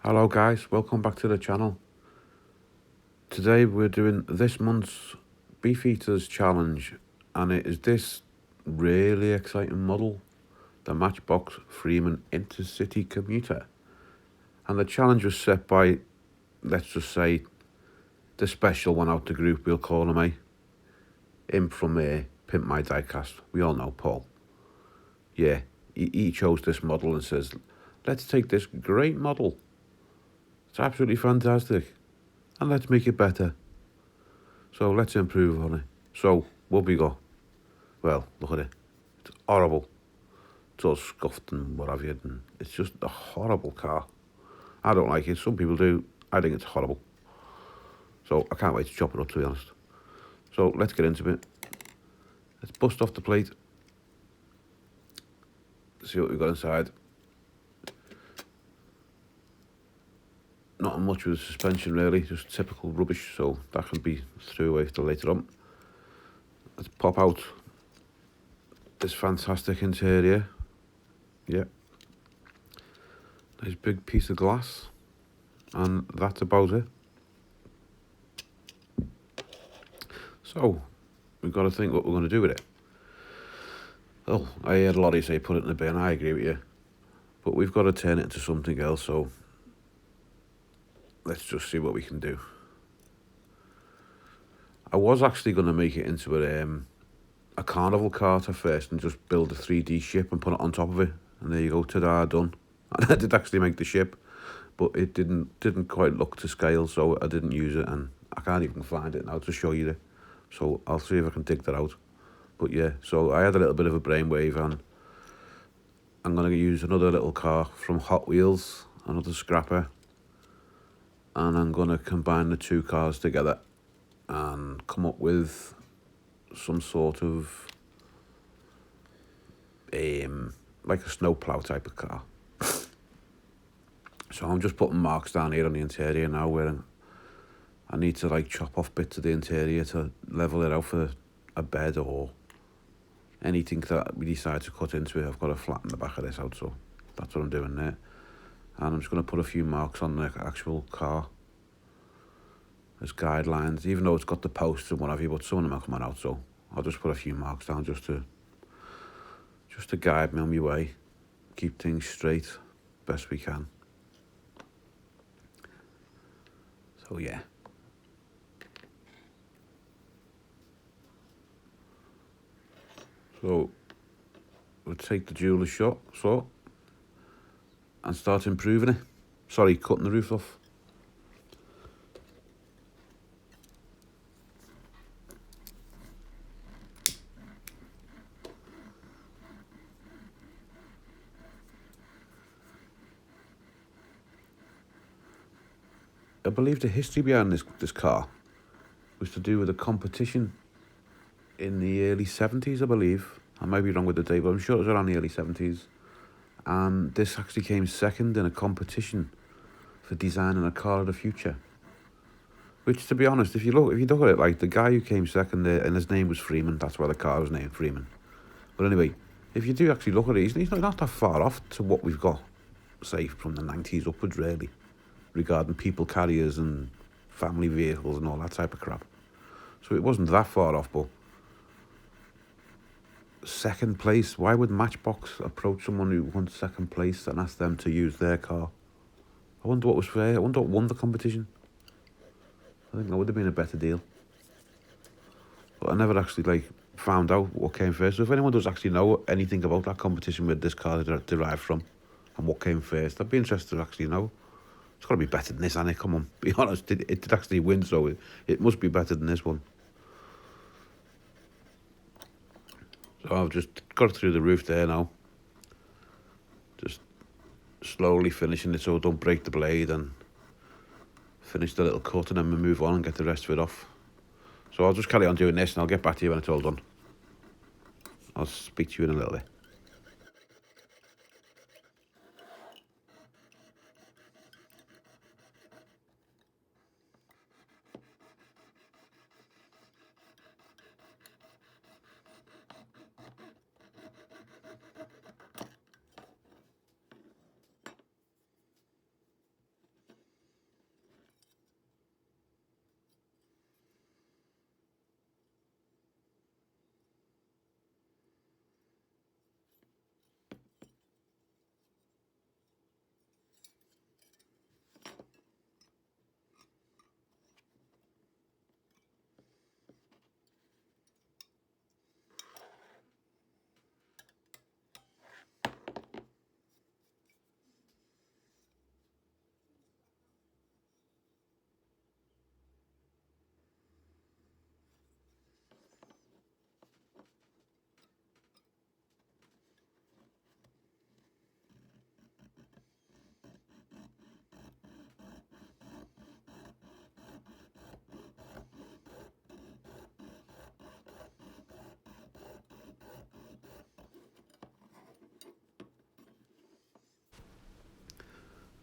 Hello guys, welcome back to the channel. Today we're doing this month's Beefeaters challenge, and it is this really exciting model, the Matchbox Freeman Intercity Commuter. And the challenge was set by, let's just say, the special one out the group, we'll call him, him from Pimp My Diecast. We all know Paul. Yeah, he chose this model and says, let's take this great model. It's absolutely fantastic, and let's make it better. So let's improve on it. So what we got? Well, look at it. It's horrible. It's all scuffed and what have you. And it's just a horrible car. I don't like it. Some people do. I think it's horrible. So I can't wait to chop it up, to be honest. So let's get into it. Let's bust off the plate. See what we've got inside. Not much with the suspension really, just typical rubbish, so that can be threw away for later on. Let's pop out this fantastic interior. Yeah. Nice big piece of glass. And that's about it. So, we've got to think what we're going to do with it. Well, I heard a lot of you say put it in the bin, I agree with you. But we've got to turn it into something else, so let's just see what we can do. I was actually going to make it into a carnival cart at first and just build a 3D ship and put it on top of it. And there you go, ta-da, done. And I did actually make the ship, but it didn't quite look to scale, so I didn't use it, and I can't even find it now to show you it. So I'll see if I can dig that out. But yeah, so I had a little bit of a brainwave, and I'm going to use another little car from Hot Wheels, another scrapper, and I'm going to combine the two cars together and come up with some sort of like a snowplow type of car. So I'm just putting marks down here on the interior now where I need to like chop off bits of the interior to level it out for a bed or anything that we decide to cut into it. I've got to flatten the back of this out, so that's what I'm doing there. And I'm just going to put a few marks on the actual car as guidelines, even though it's got the posts and what have you, but some of them are coming out, so I'll just put a few marks down just to guide me on my way, keep things straight best we can. So yeah. So we'll take the jeweler's shot, and start improving it. Sorry, cutting the roof off. I believe the history behind this car was to do with a competition in the early 70s, I believe. I might be wrong with the date, but I'm sure it was around the early 70s. And this actually came second in a competition for designing a car of the future. Which, to be honest, if you look at it, like the guy who came second there, and his name was Freeman, that's why the car was named Freeman. But anyway, if you do actually look at it, he's not that far off to what we've got, say, from the 90s upwards, really, regarding people carriers and family vehicles and all that type of crap. So it wasn't that far off, but second place, why would Matchbox approach someone who won second place and ask them to use their car? I wonder what was fair. I wonder what won the competition. I think that would have been a better deal. But I never actually found out what came first. So if anyone does actually know anything about that competition where this car derived from and what came first, I'd be interested to actually know. It's got to be better than this, hasn't it? Come on, be honest. It did actually win, so it must be better than this one. So I've just got through the roof there now. Just slowly finishing it so I don't break the blade, and finish the little cut, and then we move on and get the rest of it off. So I'll just carry on doing this, and I'll get back to you when it's all done. I'll speak to you in a little bit.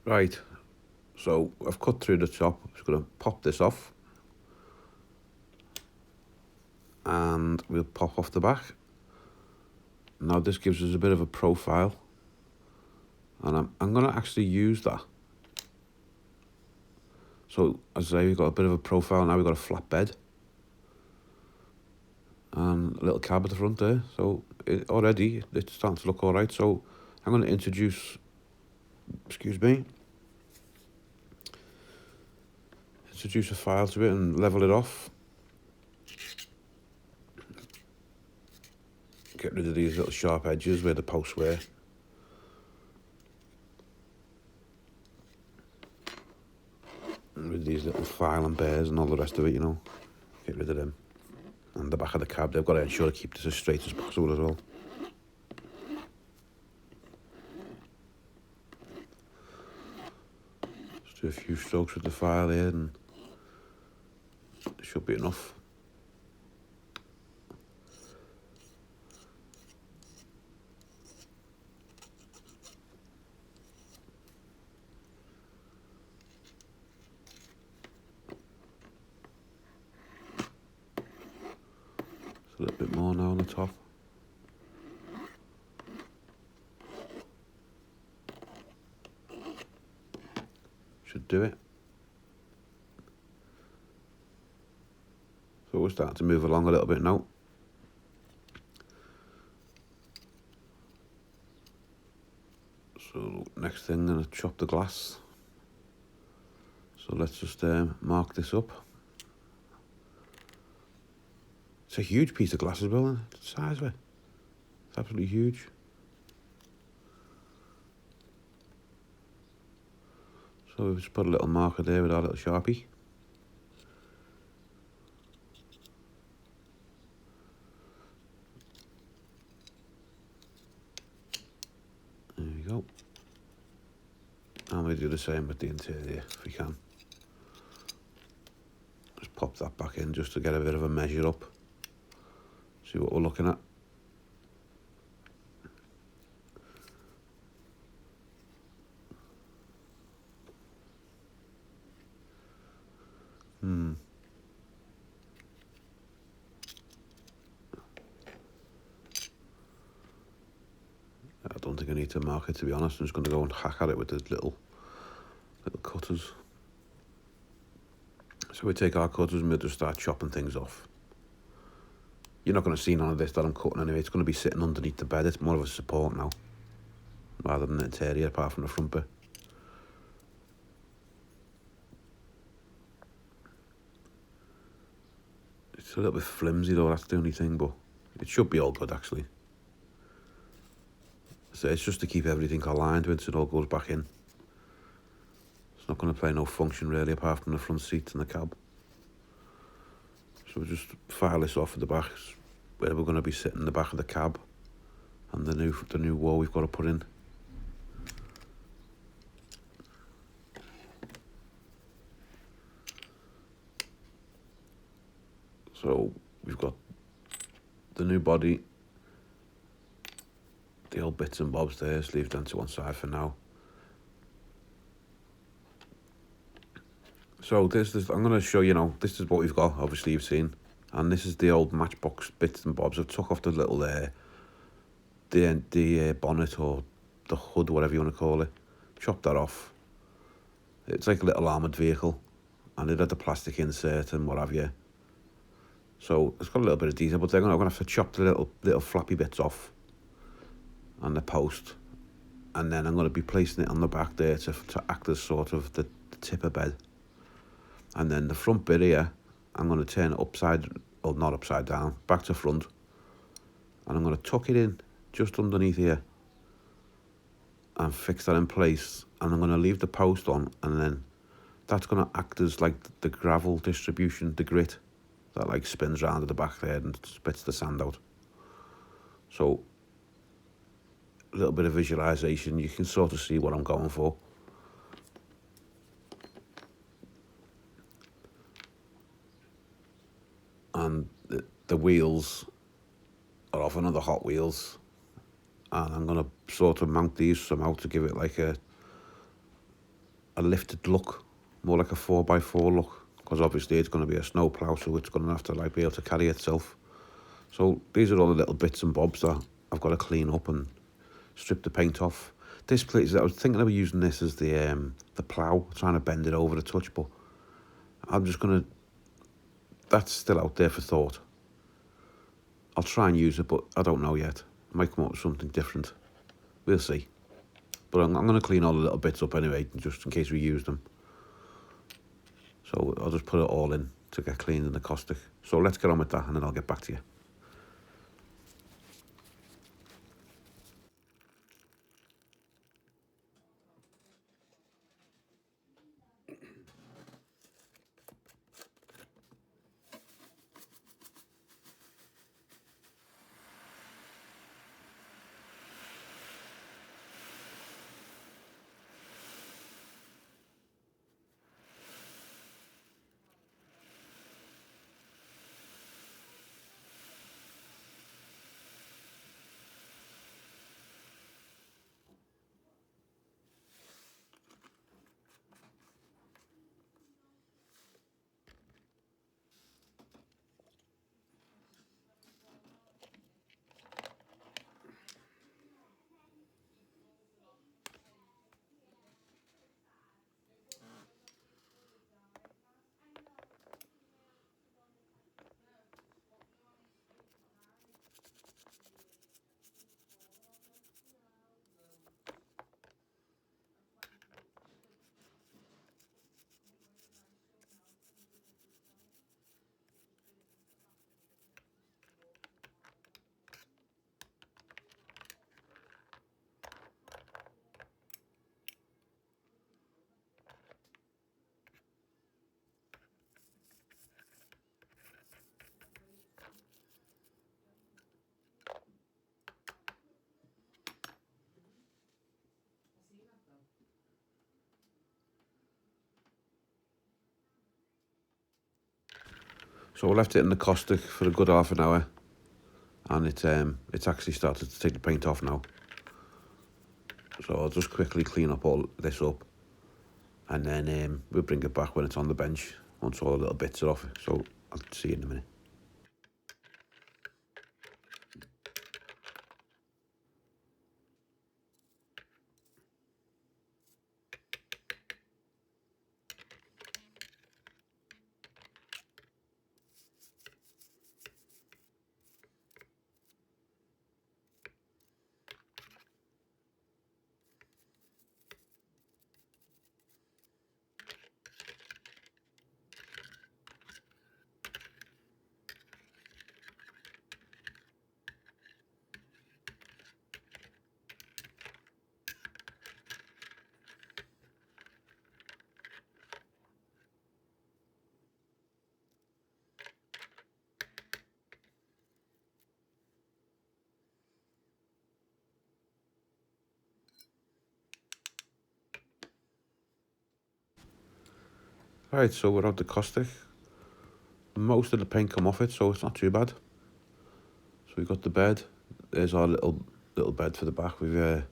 Right, so I've cut through the top. I'm just going to pop this off. And we'll pop off the back. Now this gives us a bit of a profile. And I'm going to actually use that. So, as I say, we've got a bit of a profile. Now we've got a flat bed. And a little cab at the front there. So, already, it's starting to look all right. So, I'm going to introduce a file to it and level it off. Get rid of these little sharp edges where the posts were. And with these little filing bears and all the rest of it, you know. Get rid of them. And the back of the cab, they've got to ensure to keep this as straight as possible as well. Just do a few strokes with the file here and it should be enough. A little bit more now on the top. Should do it. So we're starting to move along a little bit now. So next thing, I'm going to chop the glass. So let's just mark this up. It's a huge piece of glass as well, isn't it? The size of it. It's absolutely huge. So we've just put a little marker there with our little Sharpie. There we go. And we do the same with the interior if we can. Just pop that back in just to get a bit of a measure up. See what we're looking at. I don't think I need to mark it, to be honest. I'm just going to go and hack at it with the little cutters. So we take our cutters and we'll just start chopping things off. You're not going to see none of this that I'm cutting anyway. It's going to be sitting underneath the bed. It's more of a support now, rather than the interior, apart from the front bit. It's a little bit flimsy though, that's the only thing, but it should be all good actually. So it's just to keep everything aligned once it all goes back in. It's not going to play no function really, apart from the front seats and the cab. So we'll just file this off at the back, where we're going to be sitting in the back of the cab, and the new wall we've got to put in. So we've got the new body, the old bits and bobs there, just leave them to one side for now. So this is, I'm going to show you now, this is what we've got, obviously you've seen. And this is the old Matchbox bits and bobs. I've took off the little, the bonnet or the hood, whatever you want to call it. Chopped that off. It's like a little armoured vehicle. And it had the plastic insert and what have you. So it's got a little bit of detail, but I'm going to have to chop the little flappy bits off. And the post. And then I'm going to be placing it on the back there to act as sort of the tip of bed. And then the front bit here, I'm going to turn it not upside down, back to front. And I'm going to tuck it in just underneath here and fix that in place. And I'm going to leave the post on, and then that's going to act as like the gravel distribution, the grit that like spins round at the back there and spits the sand out. So a little bit of visualization, you can sort of see what I'm going for. And the wheels are off another Hot Wheels, and I'm going to sort of mount these somehow to give it like a a lifted look, more like a 4x4 look, because obviously it's going to be a snow plough, so it's going to have to like be able to carry itself. So these are all the little bits and bobs that I've got to clean up and strip the paint off. This place, I was thinking of using this as the plough, trying to bend it over a touch, but I'm just going to, that's still out there for thought. I'll try and use it, but I don't know yet. I might come up with something different. We'll see. But I'm going to clean all the little bits up anyway, just in case we use them. So I'll just put it all in to get cleaned in the caustic. So let's get on with that, and then I'll get back to you. So I left it in the caustic for a good half an hour, and it's actually started to take the paint off now. So I'll just quickly clean up all this up, and then we'll bring it back when it's on the bench, once all the little bits are off. So I'll see you in a minute. Alright, so we're out the caustic. Most of the paint come off it, so it's not too bad. So we've got the bed. There's our little bed for the back. We've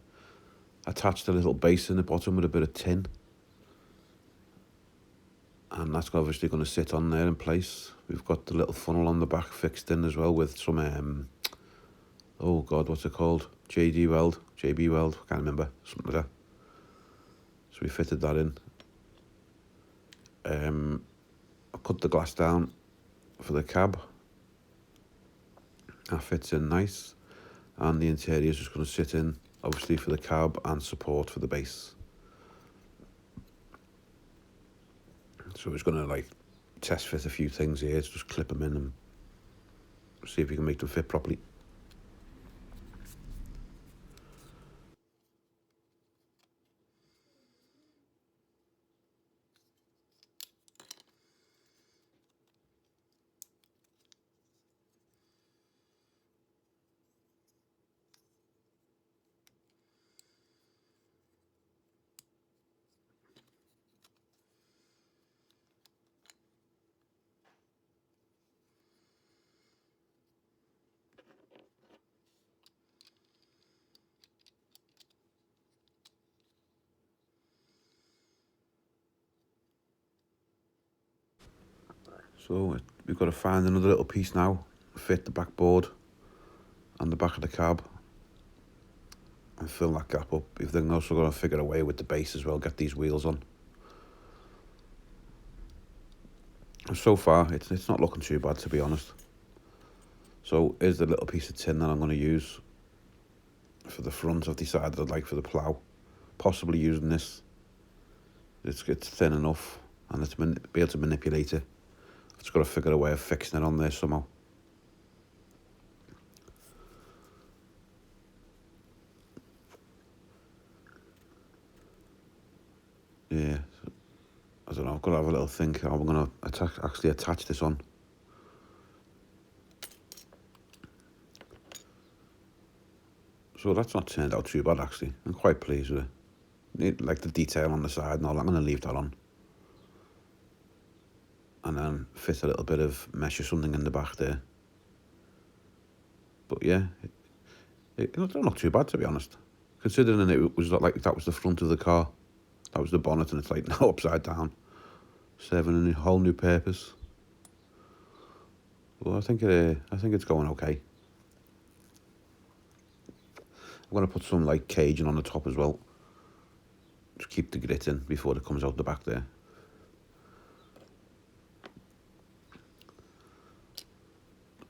attached a little base in the bottom with a bit of tin, and that's obviously going to sit on there in place. We've got the little funnel on the back fixed in as well with some oh god, what's it called? JB Weld, can't remember, something like that. So we fitted that in. I cut the glass down for the cab. That fits in nice, and the interior is just going to sit in, obviously, for the cab and support for the base. So we're just going to like test fit a few things here, just clip them in and see if we can make them fit properly. So we've got to find another little piece now, fit the backboard and the back of the cab and fill that gap up. We've then also got to figure a way with the base as well, get these wheels on. And so far, it's not looking too bad, to be honest. So here's the little piece of tin that I'm going to use for the front. I've decided I'd like for the plough, possibly using this. It's thin enough and it's be able to manipulate it. I've just got to figure a way of fixing it on there somehow. Yeah, I don't know, I've got to have a little think how I'm going to actually attach this on. So that's not turned out too bad actually. I'm quite pleased with it. Like the detail on the side and all, I'm going to leave that on. And then fit a little bit of mesh or something in the back there. But yeah, it don't look too bad, to be honest. Considering it was like that was the front of the car. That was the bonnet and it's like now upside down. Serving a whole new purpose. Well, I think it's going okay. I'm going to put some like caging on the top as well. Just keep the grit in before it comes out the back there.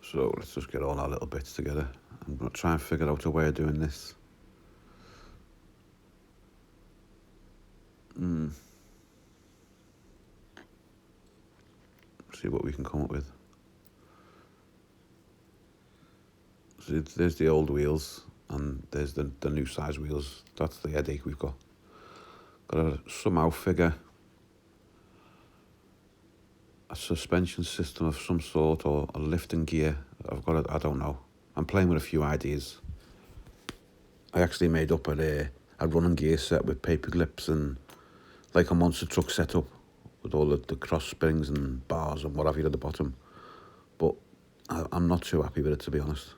So let's just get all our little bits together. I'm going to try and figure out a way of doing this. See what we can come up with. So there's the old wheels and there's the new size wheels. That's the headache we've got. Got to somehow figure a suspension system of some sort or a lifting gear. I don't know. I'm playing with a few ideas. I actually made up a running gear set with paper clips and like a monster truck setup with all the cross springs and bars and what have you at the bottom. But I'm not too happy with it, to be honest.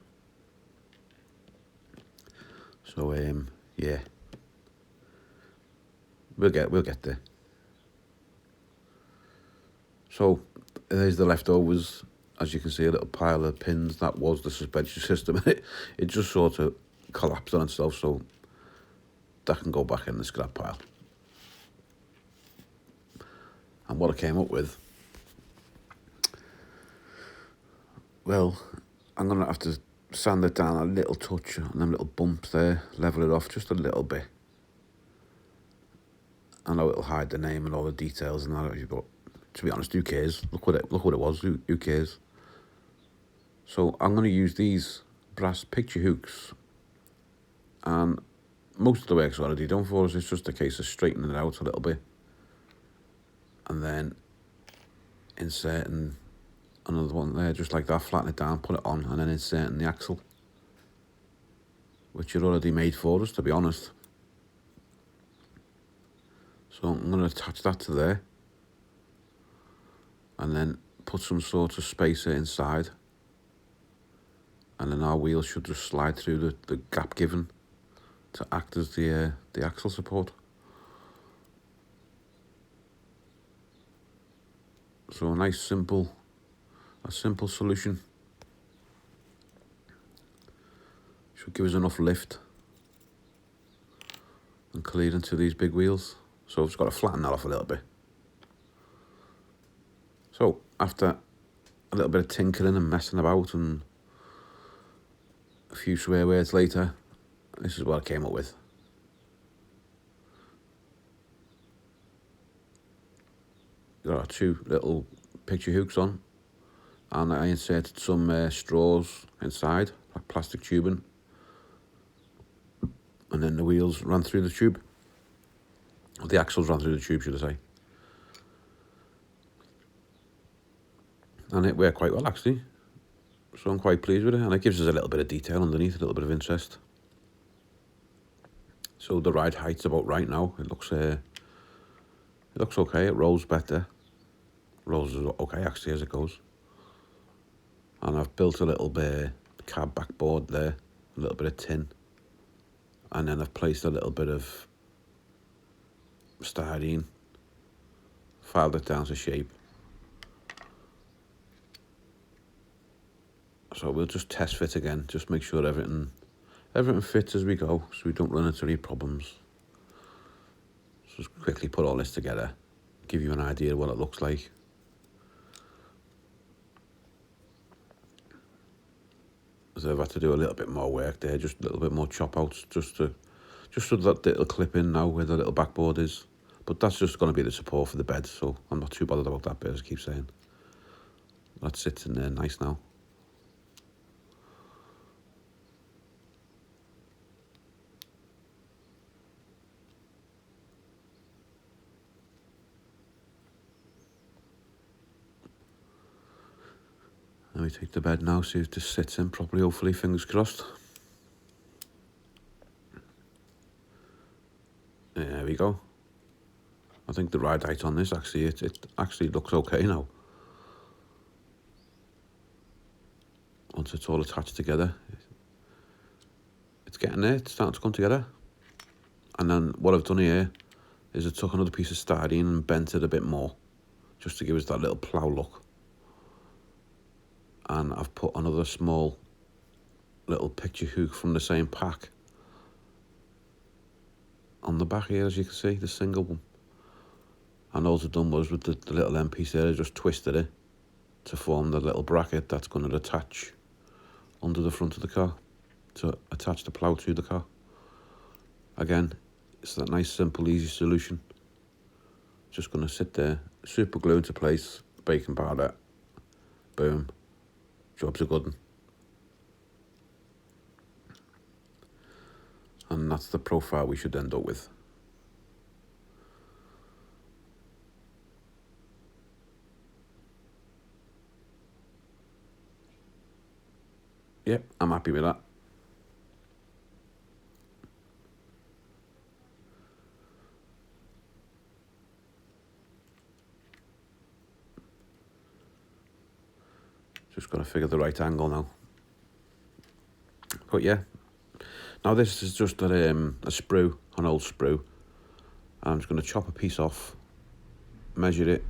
So yeah, we'll get there. So there's the leftovers. As you can see, a little pile of pins. That was the suspension system. It just sort of collapsed on itself, so that can go back in the scrap pile. And what I came up with, well, I'm going to have to sand it down a little touch and them little bumps there, level it off just a little bit. I know it'll hide the name and all the details and that, but to be honest, who cares? Look what it was. Who cares? So I'm going to use these brass picture hooks, and most of the work's already done for us. It's just a case of straightening it out a little bit, and then inserting another one there, just like that. Flatten it down, put it on, and then inserting the axle, which are already made for us, to be honest. So I'm going to attach that to there, and then put some sort of spacer inside, and then our wheels should just slide through the gap given to act as the axle support. So a nice simple solution. Should give us enough lift and clearance to these big wheels. So I've just got to flatten that off a little bit. So after a little bit of tinkering and messing about and a few swear words later, this is what I came up with. Got our two little picture hooks on, and I inserted some straws inside, like plastic tubing, and then the wheels ran through the tube. Or the axles ran through the tube, should I say. And it worked quite well, actually. So I'm quite pleased with it, and it gives us a little bit of detail underneath, a little bit of interest. So the ride height's about right now. It looks okay. It rolls better. Rolls okay actually as it goes. And I've built a little bit cab backboard there, a little bit of tin, and then I've placed a little bit of styrene, filed it down to shape, So we'll just test fit again, just make sure everything fits as we go, so we don't run into any problems. So just quickly put all this together, give you an idea of what it looks like. So I've had to do a little bit more work there, just a little bit more chop outs, just so that it'll clip in now where the little backboard is. But that's just going to be the support for the bed, so I'm not too bothered about that bit, as I keep saying. That sits in there nice now. Let me take the bed now, see if this sits in properly, hopefully, fingers crossed. There we go. I think the ride height on this, actually, it actually looks okay now. Once it's all attached together. It's getting there, it's starting to come together. And then what I've done here is I took another piece of styrene and bent it a bit more, just to give us that little plough look. And I've put another small little picture hook from the same pack on the back here, as you can see, the single one. And all I've done was with the little end piece there, I just twisted it to form the little bracket that's going to attach under the front of the car, to attach the plough to the car. Again, it's that nice, simple, easy solution. Just going to sit there, super glue into place, baking powder, boom, job's a good one. And that's the profile we should end up with. Yep, I'm happy with that. Just got to figure the right angle now. But yeah, now this is just a sprue, an old sprue. I'm just going to chop a piece off, measure it,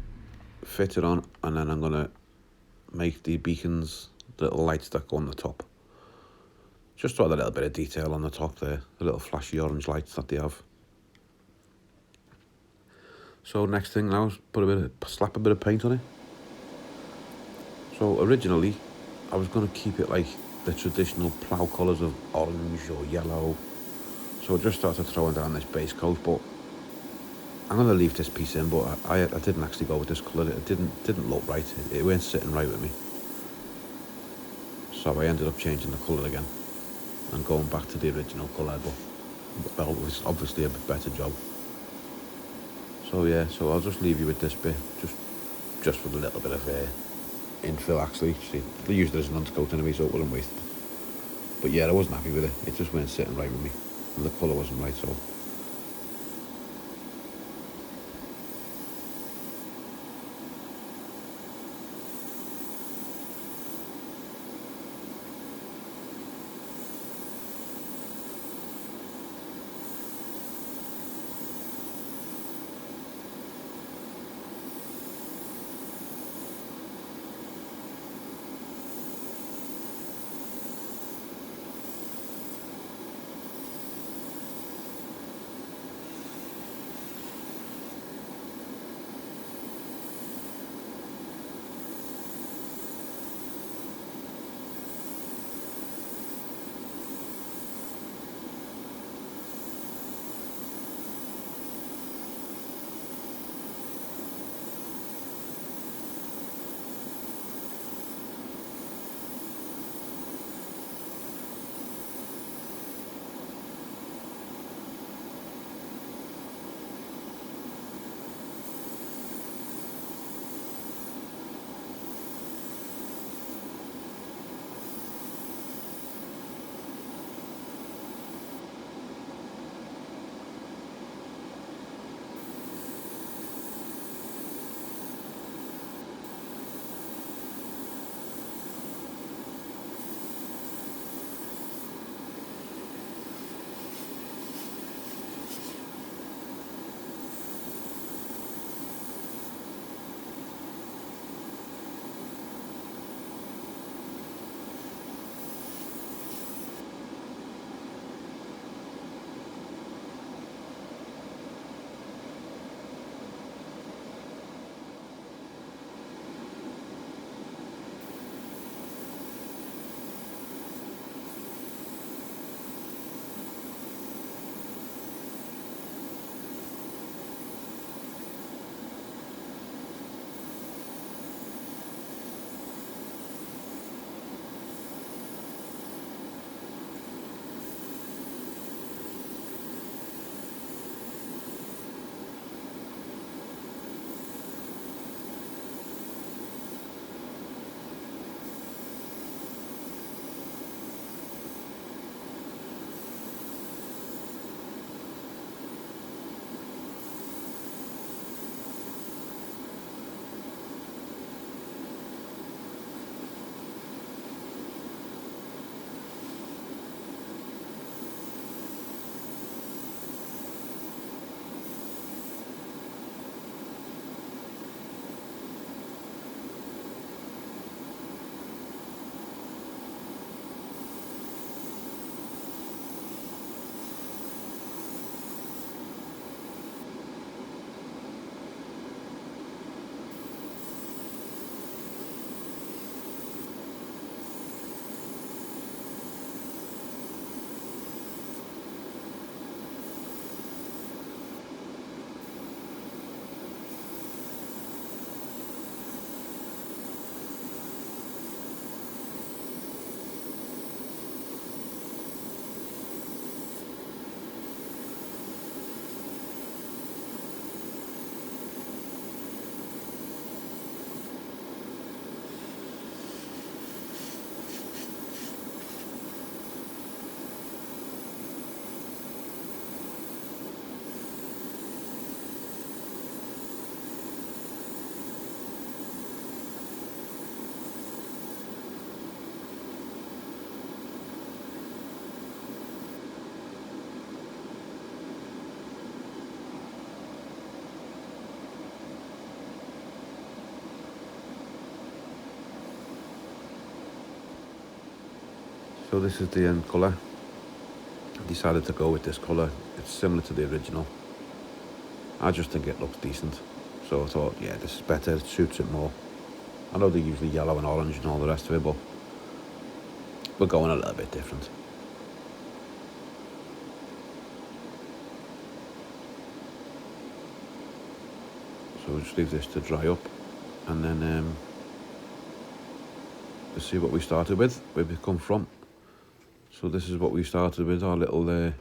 fit it on, and then I'm going to make the beacons, the little lights that go on the top. Just to add a little bit of detail on the top there, the little flashy orange lights that they have. So next thing now is slap a bit of paint on it. So originally, I was going to keep it like the traditional plough colours of orange or yellow. So I just started throwing down this base coat, but I'm going to leave this piece in, but I didn't actually go with this colour. It didn't look right. It weren't sitting right with me. So I ended up changing the colour again and going back to the original colour, but well, it was obviously a bit better job. So yeah, so I'll just leave you with this bit, just with a little bit of infill actually. See, they used it as an undercoat anyway, so it wouldn't waste. But yeah, I wasn't happy with it. It just weren't sitting right with me, and the colour wasn't right, so. So this is the end colour. I decided to go with this colour. It's similar to the original. I just think it looks decent. So I thought, yeah, this is better, it suits it more. I know they're usually yellow and orange and all the rest of it, but we're going a little bit different. So we'll just leave this to dry up, and then let's see what we started with, where we come from. So this is what we started with, our little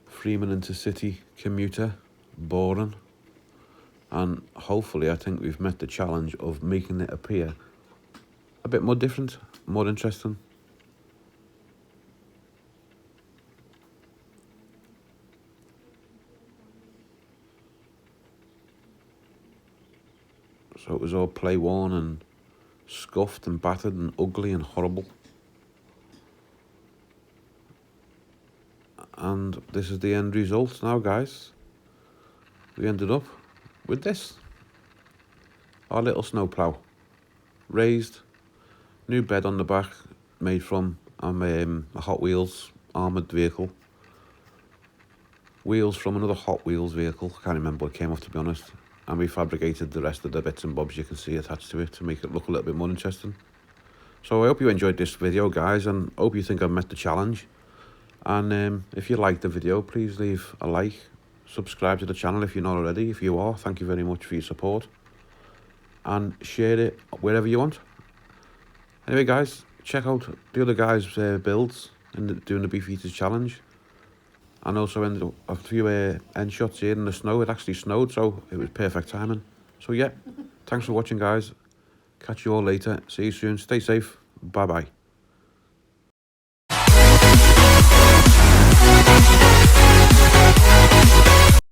Freeman intercity commuter, boring. And hopefully I think we've met the challenge of making it appear a bit more different, more interesting. So it was all play worn and scuffed and battered and ugly and horrible. And this is the end result now, guys. We ended up with this. Our little snowplow. Raised. New bed on the back, made from a Hot Wheels armoured vehicle. Wheels from another Hot Wheels vehicle. I can't remember what it came off, to be honest. And we fabricated the rest of the bits and bobs you can see attached to it to make it look a little bit more interesting. So I hope you enjoyed this video, guys, and hope you think I've met the challenge. And if you liked the video, please leave a like, subscribe to the channel if you're not already. If you are, thank you very much for your support, and share it wherever you want. Anyway, guys, check out the other guys' builds in doing the Beefeaters challenge. And also ended up a few end shots here in the snow. It actually snowed, so it was perfect timing. So yeah, thanks for watching, guys. Catch you all later. See you soon. Stay safe. Bye bye.